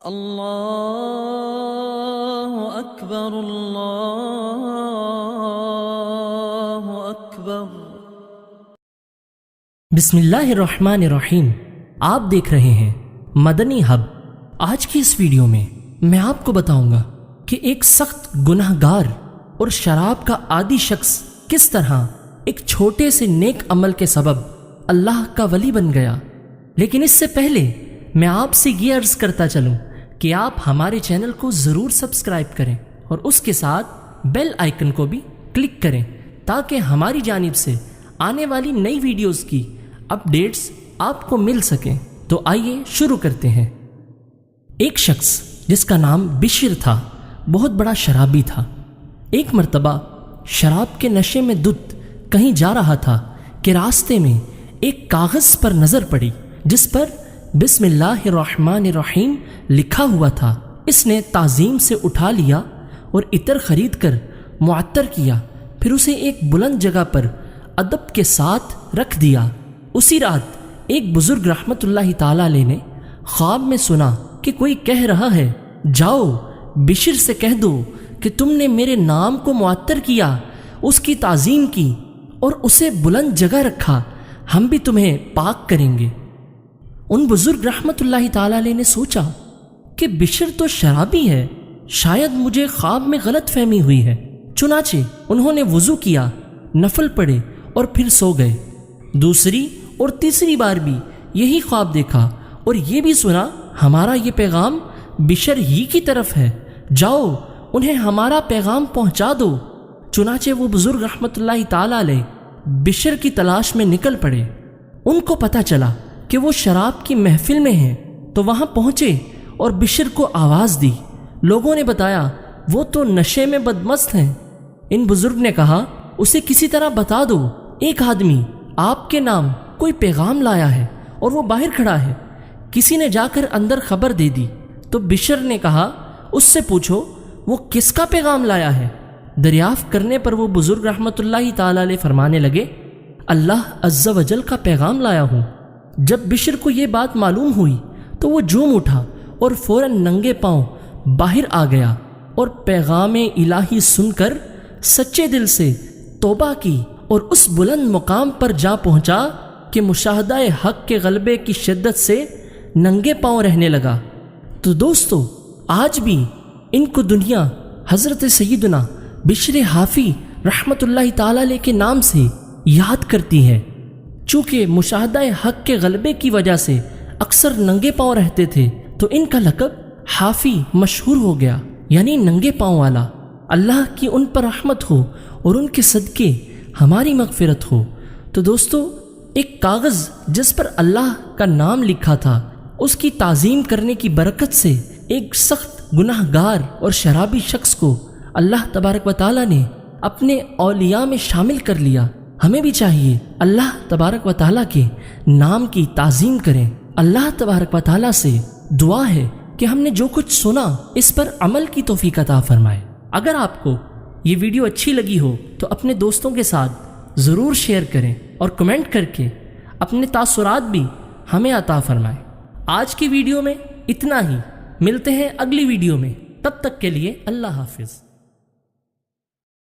اللہ اکبر اللہ اکبر۔ بسم اللہ الرحمن الرحیم۔ آپ دیکھ رہے ہیں مدنی ہب۔ آج کی اس ویڈیو میں میں آپ کو بتاؤں گا کہ ایک سخت گناہ گار اور شراب کا عادی شخص کس طرح ایک چھوٹے سے نیک عمل کے سبب اللہ کا ولی بن گیا۔ لیکن اس سے پہلے میں آپ سے یہ عرض کرتا چلوں کہ آپ ہمارے چینل کو ضرور سبسکرائب کریں اور اس کے ساتھ بیل آئیکن کو بھی کلک کریں تاکہ ہماری جانب سے آنے والی نئی ویڈیوز کی اپڈیٹس آپ کو مل سکیں۔ تو آئیے شروع کرتے ہیں۔ ایک شخص جس کا نام بشر تھا بہت بڑا شرابی تھا۔ ایک مرتبہ شراب کے نشے میں دھت کہیں جا رہا تھا کہ راستے میں ایک کاغذ پر نظر پڑی جس پر بسم اللہ الرحمن الرحیم لکھا ہوا تھا۔ اس نے تعظیم سے اٹھا لیا اور عطر خرید کر معطر کیا، پھر اسے ایک بلند جگہ پر ادب کے ساتھ رکھ دیا۔ اسی رات ایک بزرگ رحمت اللہ تعالی علیہ نے خواب میں سنا کہ کوئی کہہ رہا ہے، جاؤ بشر سے کہہ دو کہ تم نے میرے نام کو معطر کیا، اس کی تعظیم کی اور اسے بلند جگہ رکھا، ہم بھی تمہیں پاک کریں گے۔ ان بزرگ رحمت اللہ تعالی علیہ نے سوچا کہ بشر تو شرابی ہے، شاید مجھے خواب میں غلط فہمی ہوئی ہے۔ چنانچہ انہوں نے وضو کیا، نفل پڑھے اور پھر سو گئے۔ دوسری اور تیسری بار بھی یہی خواب دیکھا اور یہ بھی سنا ہمارا یہ پیغام بشر ہی کی طرف ہے، جاؤ انہیں ہمارا پیغام پہنچا دو۔ چنانچہ وہ بزرگ رحمت اللہ تعالی علیہ بشر کی تلاش میں نکل پڑے۔ ان کو پتہ چلا کہ وہ شراب کی محفل میں ہیں تو وہاں پہنچے اور بشر کو آواز دی۔ لوگوں نے بتایا وہ تو نشے میں بدمست ہیں۔ ان بزرگ نے کہا اسے کسی طرح بتا دو، ایک آدمی آپ کے نام کوئی پیغام لایا ہے اور وہ باہر کھڑا ہے۔ کسی نے جا کر اندر خبر دے دی تو بشر نے کہا اس سے پوچھو وہ کس کا پیغام لایا ہے۔ دریافت کرنے پر وہ بزرگ رحمت اللہ تعالی علیہ فرمانے لگے، اللہ عز و جل کا پیغام لایا ہوں۔ جب بشر کو یہ بات معلوم ہوئی تو وہ جھوم اٹھا اور فوراً ننگے پاؤں باہر آ گیا اور پیغام الہی سن کر سچے دل سے توبہ کی اور اس بلند مقام پر جا پہنچا کہ مشاہدہ حق کے غلبے کی شدت سے ننگے پاؤں رہنے لگا۔ تو دوستو، آج بھی ان کو دنیا حضرت سیدنا بشر حافی رحمت اللہ تعالی علیہ کے نام سے یاد کرتی ہے۔ چونکہ مشاہدہ حق کے غلبے کی وجہ سے اکثر ننگے پاؤں رہتے تھے تو ان کا لقب حافی مشہور ہو گیا، یعنی ننگے پاؤں والا۔ اللہ کی ان پر رحمت ہو اور ان کے صدقے ہماری مغفرت ہو۔ تو دوستو، ایک کاغذ جس پر اللہ کا نام لکھا تھا، اس کی تعظیم کرنے کی برکت سے ایک سخت گناہ گار اور شرابی شخص کو اللہ تبارک و تعالیٰ نے اپنے اولیاء میں شامل کر لیا۔ ہمیں بھی چاہیے اللہ تبارک و تعالیٰ کے نام کی تعظیم کریں۔ اللہ تبارک و تعالیٰ سے دعا ہے کہ ہم نے جو کچھ سنا اس پر عمل کی توفیق عطا فرمائے۔ اگر آپ کو یہ ویڈیو اچھی لگی ہو تو اپنے دوستوں کے ساتھ ضرور شیئر کریں اور کمنٹ کر کے اپنے تاثرات بھی ہمیں عطا فرمائیں۔ آج کی ویڈیو میں اتنا ہی، ملتے ہیں اگلی ویڈیو میں، تب تک کے لیے اللہ حافظ۔